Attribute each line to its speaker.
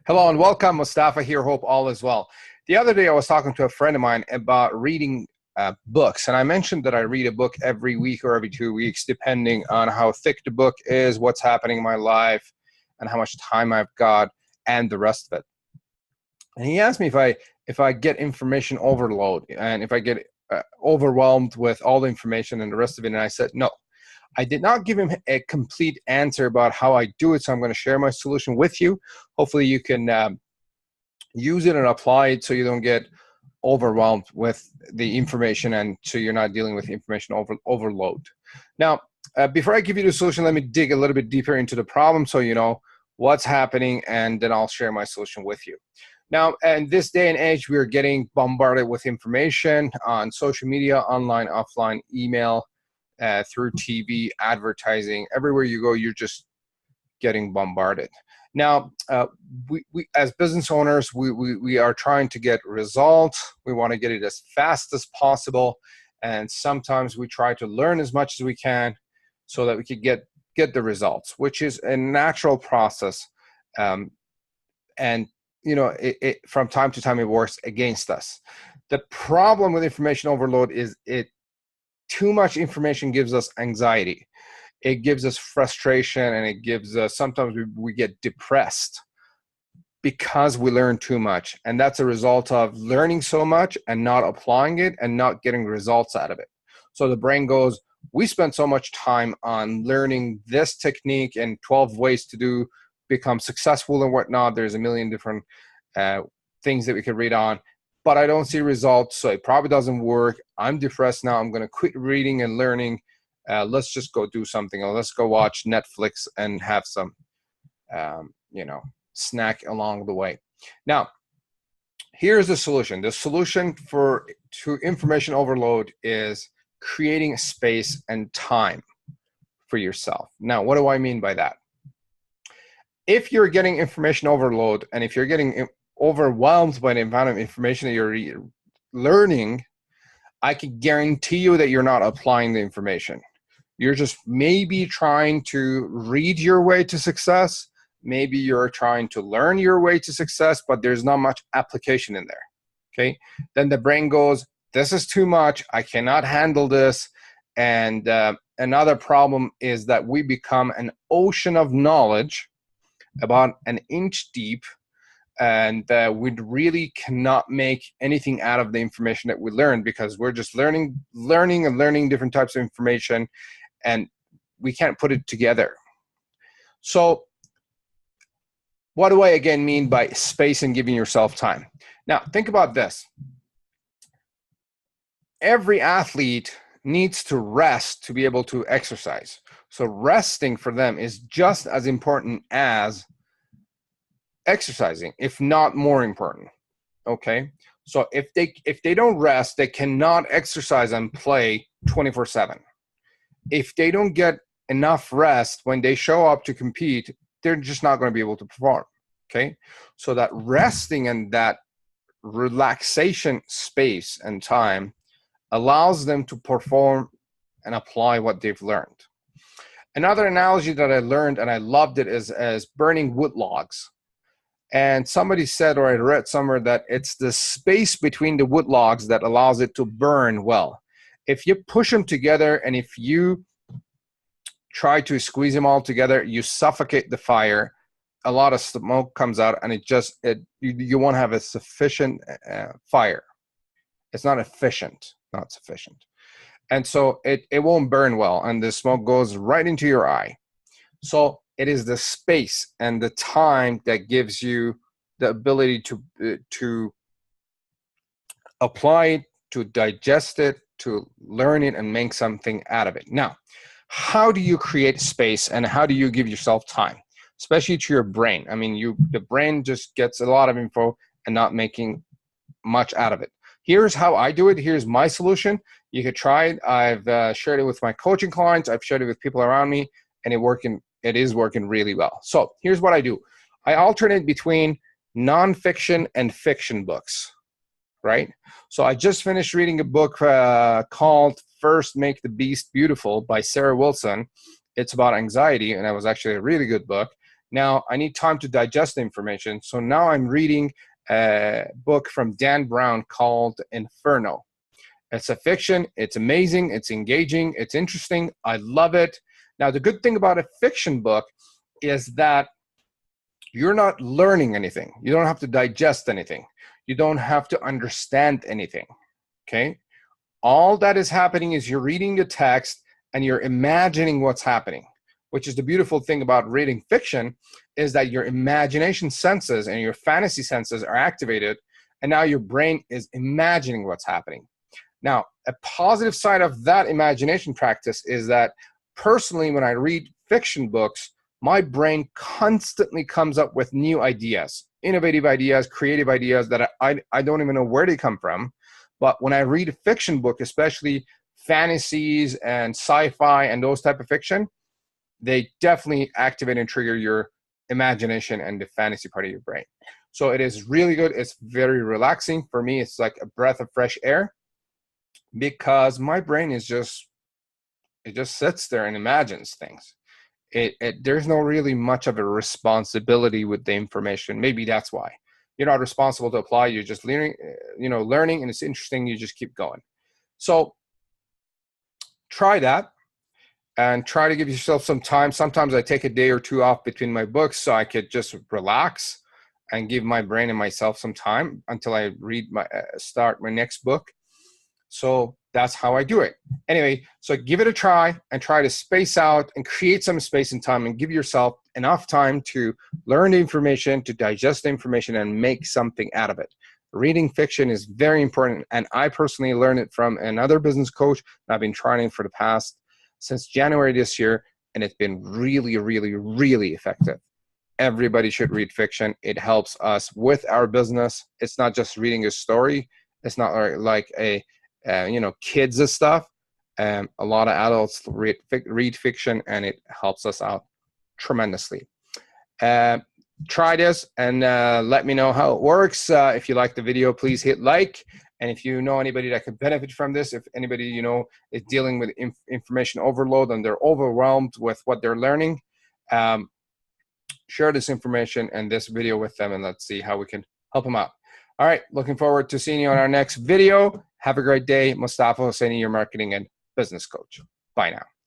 Speaker 1: Hello and welcome. Mustafa here. Hope all is well. The other day I was talking to a friend of mine about reading books, and I mentioned that I read a book every week or every 2 weeks, depending on how thick the book is, what's happening in my life, and how much time I've got, and the rest of it. And he asked me if I get information overload and if I get overwhelmed with all the information and the rest of it, and I said no. I did not give him a complete answer about how I do it, so I'm going to share my solution with you. Hopefully you can use it and apply it so you don't get overwhelmed with the information and so you're not dealing with information overload. Now, before I give you the solution, let me dig a little bit deeper into the problem so you know what's happening, and then I'll share my solution with you. Now, in this day and age, we're getting bombarded with information on social media, online, offline, email, through TV, advertising. Everywhere you go, you're just getting bombarded. Now, we as business owners, we are trying to get results. We want to get it as fast as possible. And sometimes we try to learn as much as we can so that we could get the results, which is a natural process. And you know, from time to time, it works against us. The problem with information overload is too much information gives us anxiety. It gives us frustration, and it gives us, sometimes we get depressed because we learn too much. And that's a result of learning so much and not applying it and not getting results out of it. So the brain goes, we spent so much time on learning this technique and 12 ways to become successful and whatnot. There's a million different things that we could read on, but I don't see results, so it probably doesn't work. I'm depressed now. I'm going to quit reading and learning. Let's just go do something, or let's go watch Netflix and have some, snack along the way. Now, here's the solution. The solution to information overload is creating space and time for yourself. Now, what do I mean by that? If you're getting information overload, and if you're getting overwhelmed by the amount of information that you're learning, I can guarantee you that you're not applying the information. You're just maybe trying to read your way to success. Maybe you're trying to learn your way to success, but there's not much application in there. Okay. Then the brain goes, this is too much. I cannot handle this. And another problem is that we become an ocean of knowledge about an inch deep, and we really cannot make anything out of the information that we learn, because we're just learning different types of information, and we can't put it together. So what do I again mean by space and giving yourself time? Now, think about this. Every athlete needs to rest to be able to exercise. So resting for them is just as important as exercising, if not more important. Okay, so if they don't rest, they cannot exercise and play 24/7. If they don't get enough rest when they show up to compete, they're just not going to be able to perform. Okay, so that resting and that relaxation space and time allows them to perform and apply what they've learned. Another analogy that I learned and I loved it is as burning wood logs. And somebody said, or I read somewhere, that it's the space between the wood logs that allows it to burn well. If you push them together and if you try to squeeze them all together, you suffocate the fire. A lot of smoke comes out, and you won't have a sufficient fire. It's not efficient, not sufficient. And so it won't burn well, and the smoke goes right into your eye. So it is the space and the time that gives you the ability to apply it, to digest it, to learn it, and make something out of it. Now, how do you create space, and how do you give yourself time, especially to your brain? I mean, the brain just gets a lot of info and not making much out of it. Here's how I do it. Here's my solution. You could try it. I've shared it with my coaching clients. I've shared it with people around me, and it is working really well. So here's what I do. I alternate between nonfiction and fiction books, right? So I just finished reading a book called First Make the Beast Beautiful by Sarah Wilson. It's about anxiety, and it was actually a really good book. Now I need time to digest the information. So now I'm reading a book from Dan Brown called Inferno. It's a fiction. It's amazing. It's engaging. It's interesting. I love it. Now, the good thing about a fiction book is that you're not learning anything. You don't have to digest anything. You don't have to understand anything, okay? All that is happening is you're reading the text and you're imagining what's happening, which is the beautiful thing about reading fiction, is that your imagination senses and your fantasy senses are activated, and now your brain is imagining what's happening. Now, a positive side of that imagination practice is that personally, when I read fiction books, my brain constantly comes up with new ideas, innovative ideas, creative ideas that I don't even know where they come from. But when I read a fiction book, especially fantasies and sci-fi and those type of fiction, they definitely activate and trigger your imagination and the fantasy part of your brain. So it is really good. It's very relaxing. For me, it's like a breath of fresh air, because my brain is just, it just sits there and imagines things. There's no really much of a responsibility with the information. Maybe that's why you're not responsible to apply. You're just learning, learning, and it's interesting. You just keep going. So try that and try to give yourself some time. Sometimes I take a day or two off between my books so I could just relax and give my brain and myself some time until I start my next book. So that's how I do it. Anyway, so give it a try and try to space out and create some space and time and give yourself enough time to learn the information, to digest the information, and make something out of it. Reading fiction is very important, and I personally learned it from another business coach. I've been trying it for the past, since January this year, and it's been really, really, really effective. Everybody should read fiction. It helps us with our business. It's not just reading a story. It's not like a kids and stuff. A lot of adults read fiction, and it helps us out tremendously. Try this and let me know how it works. If you like the video, please hit like. And if you know anybody that could benefit from this, if anybody is dealing with information overload and they're overwhelmed with what they're learning, share this information and this video with them, and let's see how we can help them out. All right, looking forward to seeing you on our next video. Have a great day. Mustafa Hosseini, your marketing and business coach. Bye now.